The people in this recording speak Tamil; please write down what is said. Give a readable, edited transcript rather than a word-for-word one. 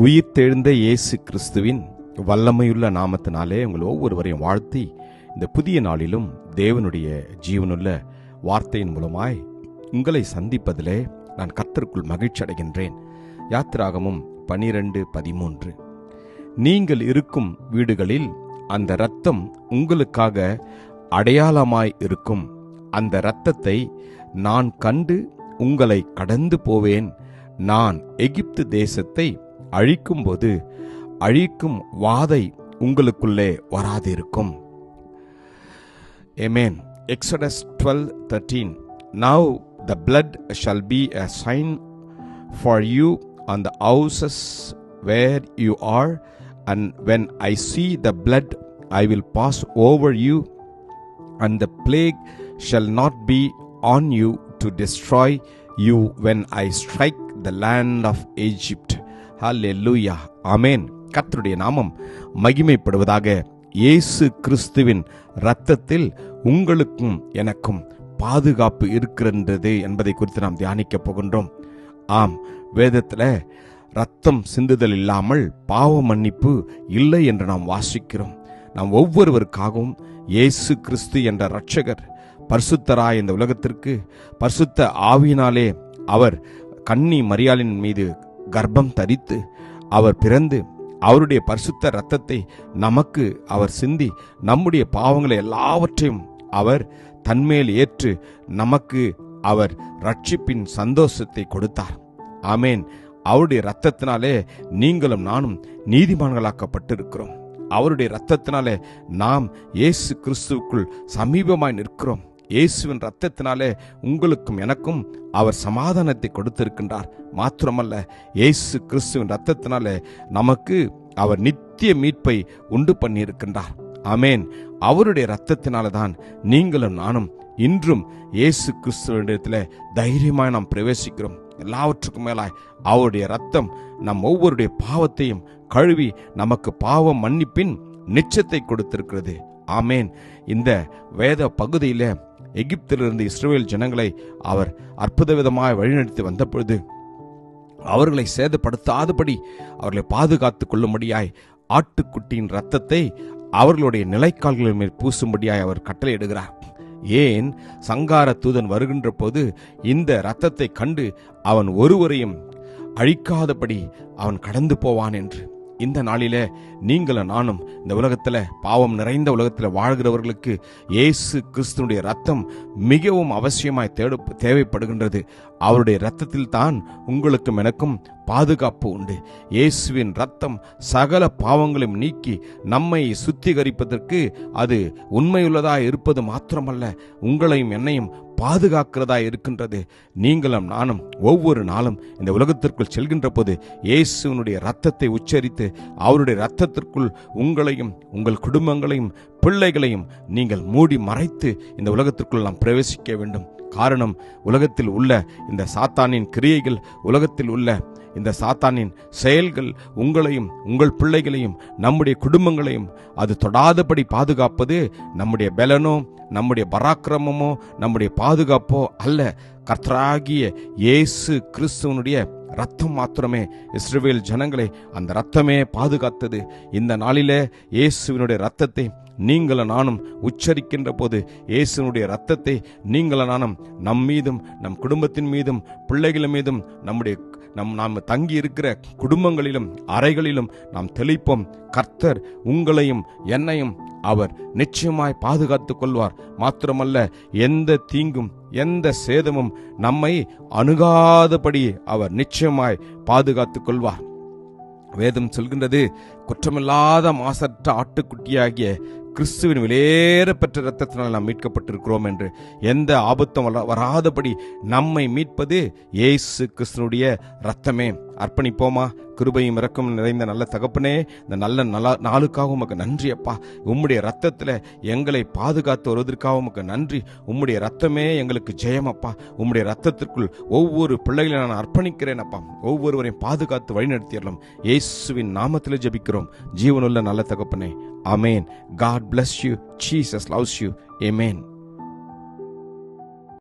உயிர்த்தெழுந்த இயேசு கிறிஸ்துவின் வல்லமையுள்ள நாமத்தினாலே உங்கள் ஒவ்வொருவரையும் வாழ்த்தி இந்த புதிய நாளிலும் தேவனுடைய ஜீவனுள்ள வார்த்தையின் மூலமாய் உங்களை சந்திப்பதிலே நான் கர்த்தருக்குள் மகிழ்ச்சி அடைகின்றேன். யாத்திராகமம் 12:13. நீங்கள் இருக்கும் வீடுகளில் அந்த இரத்தம் உங்களுக்காக அடையாளமாய் இருக்கும். அந்த இரத்தத்தை நான் கண்டு உங்களை கடந்து போவேன். நான் எகிப்து தேசத்தை அழிக்கும்போது அழிக்கும் வாதை உங்களுக்குள்ளே வராதிருக்கும். Amen. Exodus 12:13. Now the blood shall be a sign for you on the houses where you are, and when I see the blood I will pass over you, and the plague shall not be on you to destroy you when I strike the land of Egypt. ஹல்லேலூயா, ஆமென். கர்த்தருடைய நாமம் மகிமைப்படுவதாக. இயேசு கிறிஸ்துவின் இரத்தத்தில் உங்களுக்கும் எனக்கும் பாதுகாப்பு இருக்கின்றது என்பதை குறித்து நாம் தியானிக்க போகின்றோம். ஆம், வேதத்தில் இரத்தம் சிந்துதல் இல்லாமல் பாவ மன்னிப்பு இல்லை என்று நாம் வாசிக்கிறோம். நாம் ஒவ்வொருவருக்காகவும் இயேசு கிறிஸ்து என்ற இரட்சகர் பரிசுத்தராய் இந்த உலகத்திற்கு பரிசுத்த ஆவியினாலே அவர் கன்னி மரியாளின் மீது கர்ப்பம் தரித்து அவர் பிறந்து அவருடைய பரிசுத்த இரத்தத்தை நமக்கு அவர் சிந்தி நம்முடைய பாவங்களை எல்லாவற்றையும் அவர் தன்மேல் ஏற்று நமக்கு அவர் ரட்சிப்பின் சந்தோஷத்தை கொடுத்தார். ஆமேன். அவருடைய இரத்தத்தினாலே நீங்களும் நானும் நீதிமான்களாக்கப்பட்டிருக்கிறோம். அவருடைய இரத்தத்தினாலே நாம் இயேசு கிறிஸ்துவுக்குள் சமீபமாய் நிற்கிறோம். இயேசுவின் இரத்தத்தினாலே உங்களுக்கும் எனக்கும் அவர் சமாதானத்தை கொடுத்திருக்கின்றார். மாத்திரமல்ல, இயேசு கிறிஸ்துவின் இரத்தத்தினாலே நமக்கு அவர் நித்திய மீட்பை உண்டு பண்ணியிருக்கின்றார். ஆமேன். அவருடைய இரத்தத்தினால தான் நீங்களும் நானும் இன்றும் இயேசு கிறிஸ்துவிடத்தில் தைரியமாய் நாம் பிரவேசிக்கிறோம். எல்லாவற்றுக்கும் மேலாய் அவருடைய இரத்தம் நம் ஒவ்வொருடைய பாவத்தையும் கழுவி நமக்கு பாவ மன்னிப்பின் நிச்சயத்தை கொடுத்திருக்கிறது. ஆமேன். இந்த வேத பகுதியில எகிப்திலிருந்து இஸ்ரவேல் ஜனங்களை அவர் அற்புத விதமாய் வழிநடத்தி வந்த பொழுது அவர்களை சேதப்படுத்தாதபடி அவர்களை பாதுகாத்து கொள்ளும்படியாய் ஆட்டுக்குட்டியின் இரத்தத்தை அவர்களுடைய நிலைக்கால்களின் மேல் பூசும்படியாய் அவர் கட்டளையிடுகிறார். ஏன்? சங்கார தூதன் வருகின்ற போது இந்த இரத்தத்தை கண்டு அவன் ஒருவரையும் அழிக்காதபடி அவன் கடந்து போவான் என்று. இந்த நாளிலே நீங்களும் நானும் இந்த உலகத்தில் பாவம் நிறைந்த உலகத்தில் வாழ்கிறவர்களுக்கு இயேசு கிறிஸ்துனுடைய இரத்தம் மிகவும் அவசியமாய் தேவைப்படுகின்றது. அவருடைய இரத்தத்தில் தான் உங்களுக்கும் எனக்கும் பாதுகாப்பு உண்டு. இயேசுவின் இரத்தம் சகல பாவங்களையும் நீக்கி நம்மை சுத்திகரிப்பதற்கு அது உண்மையுள்ளதாய் இருப்பது மாத்திரமல்ல, உங்களையும் என்னையும் பாதுகாக்கிறதா இருக்கின்றது. நீங்களும் நானும் ஒவ்வொரு நாளும் இந்த உலகத்திற்குள் செல்கின்ற போது இயேசுவினுடைய இரத்தத்தை உச்சரித்து அவருடைய இரத்தத்திற்குள் உங்களையும் உங்கள் குடும்பங்களையும் பிள்ளைகளையும் நீங்கள் மூடி மறைத்து இந்த உலகத்திற்குள் நாம் பிரவேசிக்க வேண்டும். காரணம், உலகத்தில் உள்ள இந்த சாத்தானின் கிரியைகள், உலகத்தில் உள்ள இந்த சாத்தானின் செயல்கள் உங்களையும் உங்கள் பிள்ளைகளையும் நம்முடைய குடும்பங்களையும் அது தொடாதபடி பாதுகாப்பது நம்முடைய பலனோ நம்முடைய பராக்கிரமமோ நம்முடைய பாதுகாப்போ அல்ல. கர்த்தராகிய இயேசு கிறிஸ்துவனுடைய ரத்தம் மாத்திரமே இஸ்ரவேல் ஜனங்களை அந்த ரத்தமே பாதுகாத்தது. இந்த நாளிலே இயேசுவினுடைய ரத்தத்தை நீங்களும் நானும் உச்சரிக்கின்ற போது இயேசுனுடைய இரத்தத்தை நீங்களும் நானும் நம் மீதும் நம் குடும்பத்தின் மீதும் பிள்ளைகள் மீதும் நாம் தங்கி இருக்கிற குடும்பங்களிலும் அறைகளிலும் நாம் தெளிப்போம். கர்த்தர் உங்களையும் என்னையும் அவர் நிச்சயமாய் பாதுகாத்துக் கொள்வார். மாத்திரமல்ல, எந்த தீங்கும் எந்த சேதமும் நம்மை அணுகாதபடி அவர் நிச்சயமாய் பாதுகாத்துக் கொள்வார். வேதம் சொல்கின்றது, குற்றமில்லாத மாசற்ற ஆட்டுக்குட்டியாகிய கிறிஸ்துவின் விலையேற பெற்ற இரத்தத்தினால் நாம் மீட்கப்பட்டிருக்கிறோம் என்று. எந்த ஆபத்தும் வராதபடி நம்மை மீட்பது இயேசு கிறிஸ்துனுடைய இரத்தமே. அர்ப்பணிப்போமா? கிருபையும் இரக்கம் நிறைந்த நல்ல தகப்பனே, இந்த நல்ல நாளுக்காக உமக்கு நன்றி அப்பா. உம்முடைய இரத்தத்தில் எங்களை பாதுகாத்து வருவதற்காக உமக்கு நன்றி. உம்முடைய இரத்தமே எங்களுக்கு ஜெயம் அப்பா. உம்முடைய இரத்தத்திற்குள் ஒவ்வொரு பிள்ளைகளையும் நான் அர்ப்பணிக்கிறேன் அப்பா. ஒவ்வொருவரையும் பாதுகாத்து வழிநடத்திடலாம். இயேசுவின் நாமத்தில் ஜெபிக்கிறோம் ஜீவனுள்ள நல்ல தகப்பனே. ஆமென். God bless you. Jesus loves you. Amen.